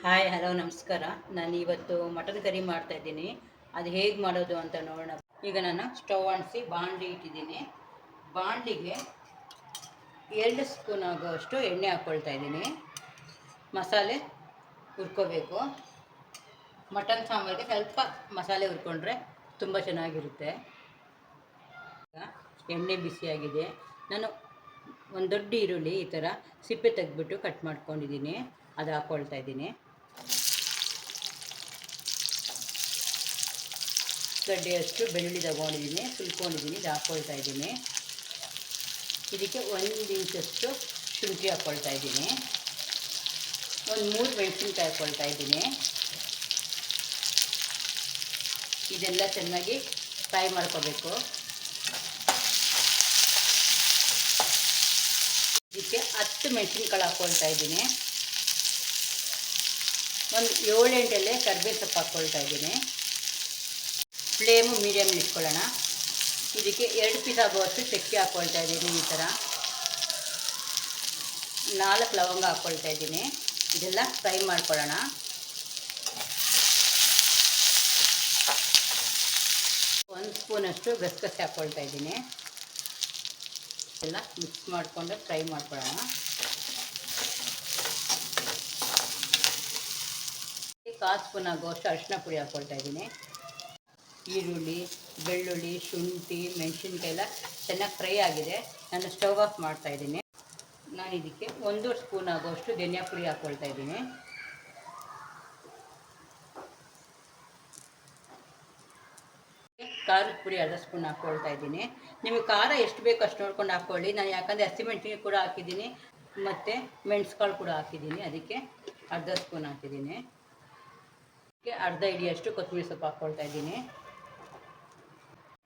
Hi hello ನಮಸ್ಕಾರ. ನಾನು ಇವತ್ತು ಮಟನ್ ಕರಿ ಮಾಡ್ತಾಯಿದ್ದೀನಿ. ಅದು ಹೇಗೆ ಮಾಡೋದು ಅಂತ ನೋಡೋಣ. ಈಗ ನಾನು ಸ್ಟವ್ ಅಂಟಿಸಿ ಬಾಣಲಿ ಇಟ್ಟಿದ್ದೀನಿ. ಬಾಣಲಿಗೆ 2 ಸ್ಪೂನ್ ಆಗೋಷ್ಟು ಎಣ್ಣೆ ಹಾಕ್ಕೊಳ್ತಾ ಇದ್ದೀನಿ. ಮಸಾಲೆ ಹುರ್ಕೋಬೇಕು. ಮಟನ್ ಸಾಂಬಾರಿಗೆ ಸ್ವಲ್ಪ ಮಸಾಲೆ ಹುರ್ಕೊಂಡ್ರೆ ತುಂಬ ಚೆನ್ನಾಗಿರುತ್ತೆ. ಎಣ್ಣೆ ಬಿಸಿಯಾಗಿದೆ. ನಾನು ಒಂದು ದೊಡ್ಡ ಈರುಳ್ಳಿ ಈ ಥರ ಸಿಪ್ಪೆ ತೆಗೆದ್ಬಿಟ್ಟು ಕಟ್ ಮಾಡ್ಕೊಂಡಿದ್ದೀನಿ. ಅದು ಹಾಕ್ಕೊಳ್ತಾ ಇದ್ದೀನಿ. ಗಡ್ಡೆಯಷ್ಟು ಬೆಳ್ಳುಳ್ಳಿ ತಗೊಂಡಿದ್ದೀನಿ, ಸುಲ್ಕೊಂಡಿದ್ದೀನಿ, ಇದು ಹಾಕ್ಕೊಳ್ತಾ ಇದ್ದೀನಿ. ಇದಕ್ಕೆ 1 ಇಂಚಷ್ಟು ಶುಂಠಿ ಹಾಕ್ಕೊಳ್ತಾ ಇದ್ದೀನಿ. ಒಂದು 3 ಮೆಣಸಿನ್ಕಾಯಿ ಹಾಕ್ಕೊಳ್ತಾ ಇದ್ದೀನಿ. ಇದೆಲ್ಲ ಚೆನ್ನಾಗಿ ಫ್ರೈ ಮಾಡ್ಕೋಬೇಕು. ಇದಕ್ಕೆ 10 ಮೆಣಸಿನ್ಕಾಳು ಹಾಕ್ಕೊಳ್ತಾ ಇದ್ದೀನಿ. ಒಂದು 7-8 ಎಲೆ ಕರಿಬೇವು ಸೊಪ್ಪು ಹಾಕ್ಕೊಳ್ತಾ ಇದ್ದೀನಿ. ಫ್ಲೇಮು ಮೀಡಿಯಮ್ ಇಟ್ಕೊಳ್ಳೋಣ. ಇದಕ್ಕೆ 2 ಪೀಸ್ ಆಗುವಷ್ಟು ಚಕ್ಕೆ ಹಾಕ್ಕೊಳ್ತಾ ಇದ್ದೀನಿ. ಈ ಥರ 4 ಲವಂಗ ಹಾಕ್ಕೊಳ್ತಾ ಇದ್ದೀನಿ. ಇದೆಲ್ಲ ಫ್ರೈ ಮಾಡ್ಕೊಳ್ಳೋಣ. ಒಂದು ಸ್ಪೂನಷ್ಟು ಗಸಗಸೆ ಹಾಕ್ಕೊಳ್ತಾ ಇದ್ದೀನಿ. ಎಲ್ಲ ಮಿಕ್ಸ್ ಮಾಡಿಕೊಂಡು ಫ್ರೈ ಮಾಡ್ಕೊಳ್ಳೋಣ. 1/4 ಸ್ಪೂನ್ ಆಗುವಷ್ಟು ಅರಿಶಿನ ಪುಡಿ ಹಾಕ್ಕೊಳ್ತಾ ಇದ್ದೀನಿ. ಈರುಳ್ಳಿ, ಬೆಳ್ಳುಳ್ಳಿ, ಶುಂಠಿ, ಮೆಣಸಿನ್ಕಾಯಿ ಎಲ್ಲ ಚೆನ್ನಾಗಿ ಫ್ರೈ ಆಗಿದೆ. ನಾನು ಸ್ಟವ್ ಆಫ್ ಮಾಡ್ತಾ ಇದ್ದೀನಿ. ನಾನು ಇದಕ್ಕೆ 1 ಸ್ಪೂನ್ ಆಗುವಷ್ಟು ಧನಿಯಾ ಪುಡಿ ಹಾಕ್ಕೊಳ್ತಾ ಇದ್ದೀನಿ. ಖಾರದ ಪುಡಿ 1/2 ಸ್ಪೂನ್ ಹಾಕ್ಕೊಳ್ತಾ ಇದ್ದೀನಿ. ನಿಮಗೆ ಖಾರ ಎಷ್ಟು ಬೇಕು ಅಷ್ಟು ನೋಡ್ಕೊಂಡು ಹಾಕ್ಕೊಳ್ಳಿ. ನಾನು ಯಾಕಂದರೆ ಹಸಿಮೆಣಸಿನ್ಕಾಯಿ ಕೂಡ ಹಾಕಿದ್ದೀನಿ ಮತ್ತು ಮೆಣಸುಕಾಳು ಕೂಡ ಹಾಕಿದ್ದೀನಿ. ಅದಕ್ಕೆ 1/2 ಸ್ಪೂನ್ ಹಾಕಿದ್ದೀನಿ. ಅದಕ್ಕೆ ಅರ್ಧ ಹಿಡಿಯಷ್ಟು ಕೊತ್ತಂಬರಿ ಸೊಪ್ಪು ಹಾಕ್ಕೊಳ್ತಾ ಇದ್ದೀನಿ.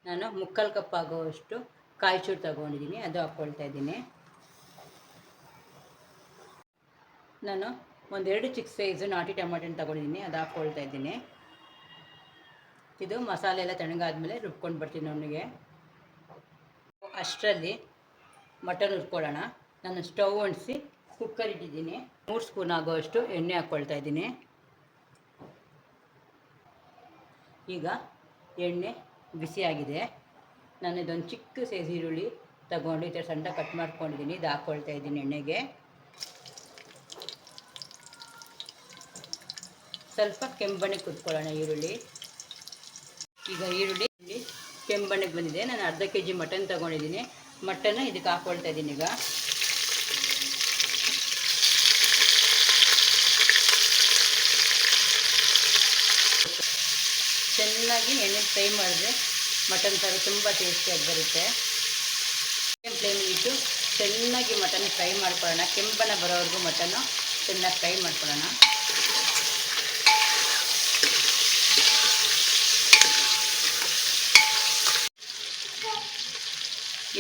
ನಾನು 3/4 ಕಪ್ ಆಗುವಷ್ಟು ಕಾಯಿ ಚೂರು ತಗೊಂಡಿದ್ದೀನಿ, ಅದು ಹಾಕ್ಕೊಳ್ತಾ ಇದ್ದೀನಿ. ನಾನು 1-2 ಚಿಕ್ಕ ಸೈಜು ನಾಟಿ ಟೊಮೆಟೊ ತಗೊಂಡಿದ್ದೀನಿ, ಅದು ಹಾಕ್ಕೊಳ್ತಾ ಇದ್ದೀನಿ. ಇದು ಮಸಾಲೆ ಎಲ್ಲ ತಣ್ಣಗಾದ್ಮೇಲೆ ರುಬ್ಕೊಂಡು ಬರ್ತೀನಿ ನನಗೆ. ಅಷ್ಟರಲ್ಲಿ ಮಟನ್ ಹುರ್ಕೊಳ್ಳೋಣ. ನಾನು ಸ್ಟವ್ ಅಂಟಿಸಿ ಕುಕ್ಕರ್ ಇಟ್ಟಿದ್ದೀನಿ. 3 ಸ್ಪೂನ್ ಆಗೋಷ್ಟು ಎಣ್ಣೆ ಹಾಕ್ಕೊಳ್ತಾ ಇದ್ದೀನಿ. ಈಗ ಎಣ್ಣೆ ಬಿಸಿಯಾಗಿದೆ. ನಾನು ಇದೊಂದು ಚಿಕ್ಕ ಸೈಜ್ ಈರುಳ್ಳಿ ತಗೊಂಡು ಈ ಥರ ಸಣ್ಣ ಕಟ್ ಮಾಡ್ಕೊಂಡಿದ್ದೀನಿ, ಇದು ಹಾಕ್ಕೊಳ್ತಾ ಇದ್ದೀನಿ ಎಣ್ಣೆಗೆ. ಸ್ವಲ್ಪ ಕೆಂಬಣ್ಣಗೆ ಕುತ್ಕೊಳ್ಳೋಣ ಈರುಳ್ಳಿ. ಈಗ ಈರುಳ್ಳಿ ಕೆಂಬಣ್ಣಗೆ ಬಂದಿದೆ. ನಾನು ಅರ್ಧ kg ಮಟನ್ ತೊಗೊಂಡಿದ್ದೀನಿ. ಮಟನ್ನು ಇದಕ್ಕೆ ಹಾಕ್ಕೊಳ್ತಾ ಇದ್ದೀನಿ. ಈಗ ಚೆನ್ನಾಗಿ ಎಣ್ಣೆ ಫ್ರೈ ಮಾಡಿದ್ರೆ ಮಟನ್ ಸಾರು ತುಂಬ ಟೇಸ್ಟಿಯಾಗಿ ಬರುತ್ತೆ. ಫ್ಲೇಮಲ್ಲಿ ಇಟ್ಟು ಚೆನ್ನಾಗಿ ಮಟನ್ ಫ್ರೈ ಮಾಡ್ಕೊಳ್ಳೋಣ. ಕೆಂಬಣ್ಣ ಬರೋವರೆಗೂ ಮಟನ್ನು ಚೆನ್ನಾಗಿ ಫ್ರೈ ಮಾಡ್ಕೊಳ್ಳೋಣ.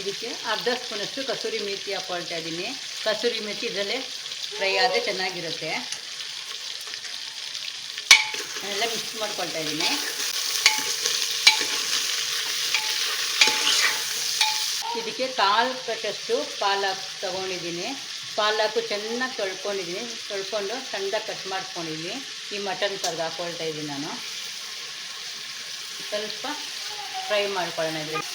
ಇದಕ್ಕೆ 1/2 ಸ್ಪೂನಷ್ಟು ಕಸೂರಿ ಮೆಥಿ ಹಾಕ್ಕೊಳ್ತಾ ಇದ್ದೀನಿ. ಕಸೂರಿ ಮೆಥಿ ಇದರಲ್ಲೇ ಫ್ರೈ ಆದರೆ ಚೆನ್ನಾಗಿರುತ್ತೆ. ನಾನೆಲ್ಲ ಮಿಕ್ಸ್ ಮಾಡ್ಕೊಳ್ತಾ ಇದ್ದೀನಿ. ಇದಕ್ಕೆ 1/4 ಕಟ್ಟಷ್ಟು ಪಾಲಕ್ ತೊಗೊಂಡಿದ್ದೀನಿ. ಪಾಲಕು ಚೆನ್ನಾಗಿ ತೊಳ್ಕೊಂಡು ಸಣ್ಣದಾಗಿ ಕಟ್ ಮಾಡ್ಕೊಂಡಿದ್ದೀನಿ. ಈ ಮಟನ್ ಸಾರಿಗೆ ಹಾಕ್ಕೊಳ್ತಾ ಇದ್ದೀನಿ. ನಾನು ಸ್ವಲ್ಪ ಫ್ರೈ ಮಾಡ್ಕೊಳ್ಳೋಣ. ಇದರಲ್ಲಿ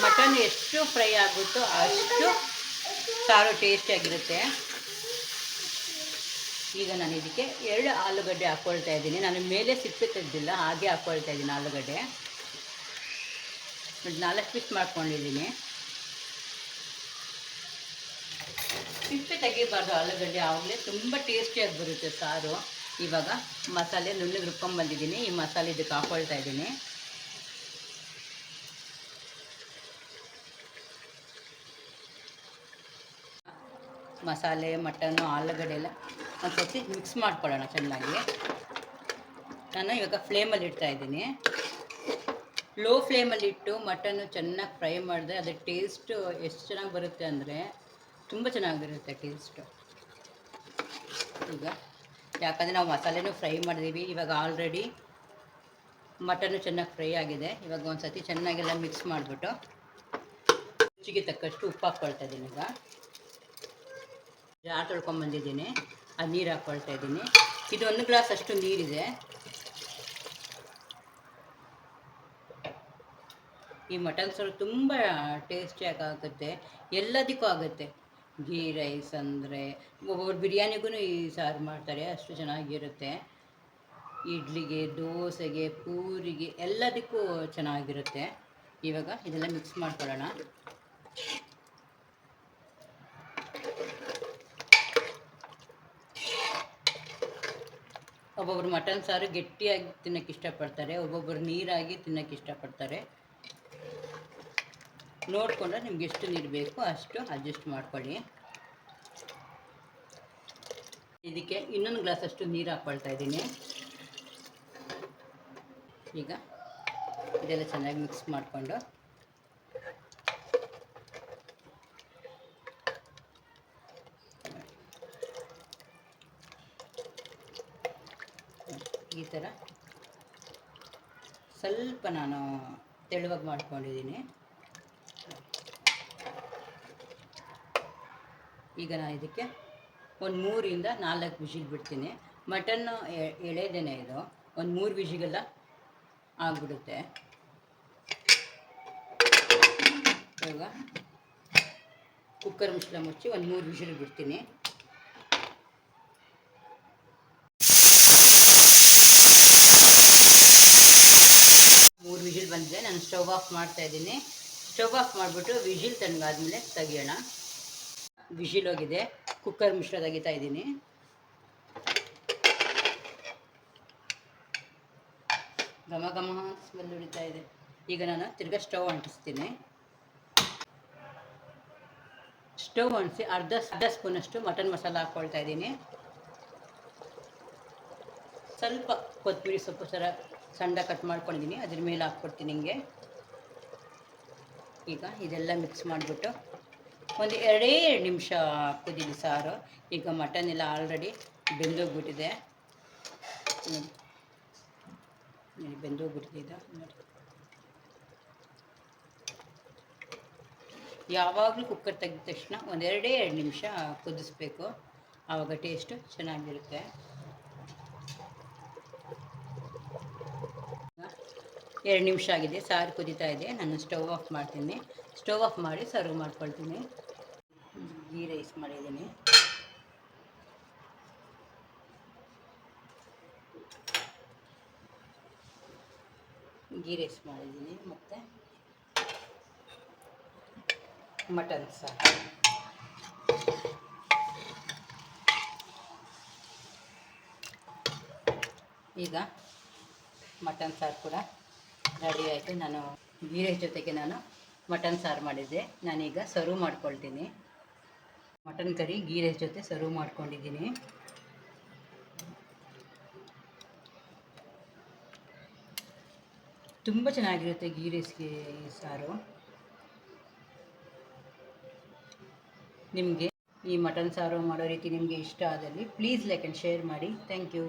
ಮಟನ್ ಎಷ್ಟು ಫ್ರೈ ಆಗುತ್ತೋ ಅಷ್ಟು ಸಾರು ಟೇಸ್ಟಿಯಾಗಿರುತ್ತೆ. ಈಗ ನಾನು ಇದಕ್ಕೆ 2 ಆಲೂಗಡ್ಡೆ ಹಾಕ್ಕೊಳ್ತಾ ಇದ್ದೀನಿ. ನಾನು ಮೇಲೆ ಸಿಪ್ಪೆ ತೆಗೆದಿಲ್ಲ, ಹಾಗೆ ಹಾಕ್ಕೊಳ್ತಾ ಇದ್ದೀನಿ ಆಲೂಗಡ್ಡೆ. 4 ಪೀಸ್ ಮಾಡ್ಕೊಂಡಿದ್ದೀನಿ. ಸಿಪ್ಪೆ ತೆಗಿಬಾರ್ದು ಆಲೂಗಡ್ಡೆ, ಆವಾಗಲೇ ತುಂಬ ಟೇಸ್ಟಿಯಾಗಿ ಬರುತ್ತೆ ಸಾರು. ಇವಾಗ ಮಸಾಲೆ ನುಣ್ಣಗೆ ರುಬ್ಕೊಂಡ್ಬಂದಿದ್ದೀನಿ. ಈ ಮಸಾಲೆ ಇದಕ್ಕೆ ಹಾಕ್ಕೊಳ್ತಾ ಇದ್ದೀನಿ. ಮಸಾಲೆ, ಮಟನ್ನು, ಆಲೂಗಡ್ಡೆ ಎಲ್ಲ ಒಂದು ಸರ್ತಿ ಮಿಕ್ಸ್ ಮಾಡ್ಕೊಳ್ಳೋಣ ಚೆನ್ನಾಗಿ. ನಾನು ಇವಾಗ ಫ್ಲೇಮಲ್ಲಿ ಇಡ್ತಾಯಿದ್ದೀನಿ. ಲೋ ಫ್ಲೇಮಲ್ಲಿಟ್ಟು ಮಟನ್ನು ಚೆನ್ನಾಗಿ ಫ್ರೈ ಮಾಡಿದ್ರೆ ಅದರ ಟೇಸ್ಟು ಎಷ್ಟು ಚೆನ್ನಾಗಿ ಬರುತ್ತೆ ಅಂದರೆ ತುಂಬ ಚೆನ್ನಾಗಿರುತ್ತೆ ಟೇಸ್ಟು. ಈಗ ಯಾಕಂದರೆ ನಾವು ಮಸಾಲೆನೂ ಫ್ರೈ ಮಾಡಿದ್ದೀವಿ. ಇವಾಗ ಆಲ್ರೆಡಿ ಮಟನ್ನು ಚೆನ್ನಾಗಿ ಫ್ರೈ ಆಗಿದೆ. ಇವಾಗ ಒಂದು ಸರ್ತಿ ಚೆನ್ನಾಗೆಲ್ಲ ಮಿಕ್ಸ್ ಮಾಡಿಬಿಟ್ಟು ರುಚಿಗೆ ತಕ್ಕಷ್ಟು ಉಪ್ಪು ಹಾಕ್ಕೊಳ್ತಾ ಇದ್ದೀನಿ. ಈಗ ಜಾರ್ ತೊಳ್ಕೊಂಬಂದಿದ್ದೀನಿ, ಅದು ನೀರು ಹಾಕ್ಕೊಳ್ತಾ ಇದ್ದೀನಿ. ಇದು 1 ಗ್ಲಾಸ್ ಅಷ್ಟು ನೀರಿದೆ. ಈ ಮಟನ್ ಸಾರು ತುಂಬ ಟೇಸ್ಟಿಯಾಗಿ ಆಗುತ್ತೆ, ಎಲ್ಲದಕ್ಕೂ ಆಗುತ್ತೆ. ಗೀ ರೈಸ್ ಅಂದರೆ ಒಬ್ಬೊಬ್ಬರು ಬಿರಿಯಾನಿಗೂ ಈ ಸಾರು ಮಾಡ್ತಾರೆ, ಅಷ್ಟು ಚೆನ್ನಾಗಿರುತ್ತೆ. ಇಡ್ಲಿಗೆ, ದೋಸೆಗೆ, ಪೂರಿಗೆ ಎಲ್ಲದಕ್ಕೂ ಚೆನ್ನಾಗಿರುತ್ತೆ. ಇವಾಗ ಇದೆಲ್ಲ ಮಿಕ್ಸ್ ಮಾಡ್ಕೊಳ್ಳೋಣ. ಒಬ್ಬೊಬ್ರು ಮಟನ್ ಸಾರು ಗಟ್ಟಿಯಾಗಿ ತಿನ್ನೋಕ್ಕೆ ಇಷ್ಟಪಡ್ತಾರೆ, ಒಬ್ಬೊಬ್ಬರು ನೀರಾಗಿ ತಿನ್ನೋಕ್ಕೆ ಇಷ್ಟಪಡ್ತಾರೆ. ನೋಡಿಕೊಂಡ್ರೆ ನಿಮ್ಗೆ ಎಷ್ಟು ನೀರು ಬೇಕು ಅಷ್ಟು ಅಡ್ಜಸ್ಟ್ ಮಾಡ್ಕೊಳ್ಳಿ. ಇದಕ್ಕೆ 1 ಗ್ಲಾಸ್ ಅಷ್ಟು ನೀರು ಹಾಕ್ಕೊಳ್ತಾ ಇದ್ದೀನಿ. ಈಗ ಇದೆಲ್ಲ ಚೆನ್ನಾಗಿ ಮಿಕ್ಸ್ ಮಾಡಿಕೊಂಡು ಈ ಥರ ಸ್ವಲ್ಪ ನಾನು ತೆಳುವಾಗಿ ಮಾಡ್ಕೊಂಡಿದ್ದೀನಿ. ಈಗ ನಾನು ಇದಕ್ಕೆ ಒಂದು 3ರಿಂದ 4 ವಿಷಿಲ್ ಬಿಡ್ತೀನಿ. ಮಟನ್ನು ಎಳೆದೇನೆ ಇದು, ಒಂದು 3 ವಿಷಿಗೆಲ್ಲ ಆಗಿಬಿಡುತ್ತೆ. ಇವಾಗ ಕುಕ್ಕರ್ ಮುಚ್ಚಳ ಮುಚ್ಚಿ ಒಂದು 3 ವಿಷಿಲ್ ಬಿಡ್ತೀನಿ. ವಿಷಿಲ್ ಬಂದರೆ ನಾನು ಸ್ಟವ್ ಆಫ್ ಮಾಡ್ತಾ ಇದ್ದೀನಿ. ಸ್ಟವ್ ಆಫ್ ಮಾಡಿಬಿಟ್ಟು ವಿಷಿಲ್ ತಣ್ಣಗಾದ್ಮೇಲೆ ತೆಗಿಯೋಣ. ವಿಷಿಲ್ ಹೋಗಿದೆ, ಕುಕ್ಕರ್ ಮುಚ್ಚಳ ತೆಗಿತಾ ಇದ್ದೀನಿ. ಘಮ ಘಮ ಸ್ಮೆಲ್ ಹೊಡಿತಾ ಇದೆ. ಈಗ ನಾನು ತಿರ್ಗಾ ಸ್ಟವ್ ಅಂಟಿಸ್ತೀನಿ. ಸ್ಟವ್ ಅಂಟಿಸಿ ಅರ್ಧ ಸ್ಪೂನಷ್ಟು ಮಟನ್ ಮಸಾಲ ಹಾಕ್ಕೊಳ್ತಾ ಇದ್ದೀನಿ. ಸ್ವಲ್ಪ ಕೊತ್ತಂಬರಿ ಸೊಪ್ಪು ಸಣ್ಣ ಕಟ್ ಮಾಡ್ಕೊಂಡಿದ್ದೀನಿ, ಅದ್ರ ಮೇಲೆ ಹಾಕ್ಕೊಡ್ತೀನಿ ಹಿಂಗೆ. ಈಗ ಇದೆಲ್ಲ ಮಿಕ್ಸ್ ಮಾಡಿಬಿಟ್ಟು ಒಂದು 2 ನಿಮಿಷ ಕುದೀಲಿ ಸಾರು. ಈಗ ಮಟನ್ ಎಲ್ಲ ಆಲ್ರೆಡಿ ಬೆಂದೋಗ್ಬಿಟ್ಟಿದೆ, ಬೆಂದೋಗ್ಬಿಟ್ಟಿದೆ ನೋಡಿ. ಯಾವಾಗಲೂ ಕುಕ್ಕರ್ ತೆಗೆದ ತಕ್ಷಣ ಒಂದು 2 ನಿಮಿಷ ಕುದಿಸ್ಬೇಕು, ಆವಾಗ ಟೇಸ್ಟು ಚೆನ್ನಾಗಿರುತ್ತೆ. 2 ನಿಮಿಷ ಆಗಿದೆ, ಸಾರು ಕುದೀತಾ ಇದೆ. ನಾನು ಸ್ಟವ್ ಆಫ್ ಮಾಡ್ತೀನಿ. ಸ್ಟವ್ ಆಫ್ ಮಾಡಿ ಸರ್ವ್ ಮಾಡ್ಕೊಳ್ತೀನಿ. ಗೀ ರೈಸ್ ಮಾಡಿದ್ದೀನಿ. ಮತ್ತು ಮಟನ್ ಸಾರು. ಈಗ ಮಟನ್ ಸಾರು ಕೂಡ ರೆಡಿ ಆಯಿತು. ನಾನು ಗೀ ರೈಸ್ ಜೊತೆಗೆ ನಾನು ಮಟನ್ ಸಾರು ಮಾಡಿದ್ದೆ. ನಾನೀಗ ಸರ್ವ್ ಮಾಡ್ಕೊಳ್ತೀನಿ. ಮಟನ್ ಕರಿ ಗೀ ರೈಸ್ ಜೊತೆ ಸರ್ವ್ ಮಾಡ್ಕೊಂಡಿದ್ದೀನಿ. ತುಂಬ ಚೆನ್ನಾಗಿರುತ್ತೆ ಗೀ ರೈಸ್ಗೆ ಈ ಸಾರು. ನಿಮಗೆ ಈ ಮಟನ್ ಸಾರು ಮಾಡೋ ರೀತಿ ನಿಮಗೆ ಇಷ್ಟ ಆದಲ್ಲಿ ಪ್ಲೀಸ್ ಲೈಕ್ ಆ್ಯಂಡ್ ಶೇರ್ ಮಾಡಿ. Thank you.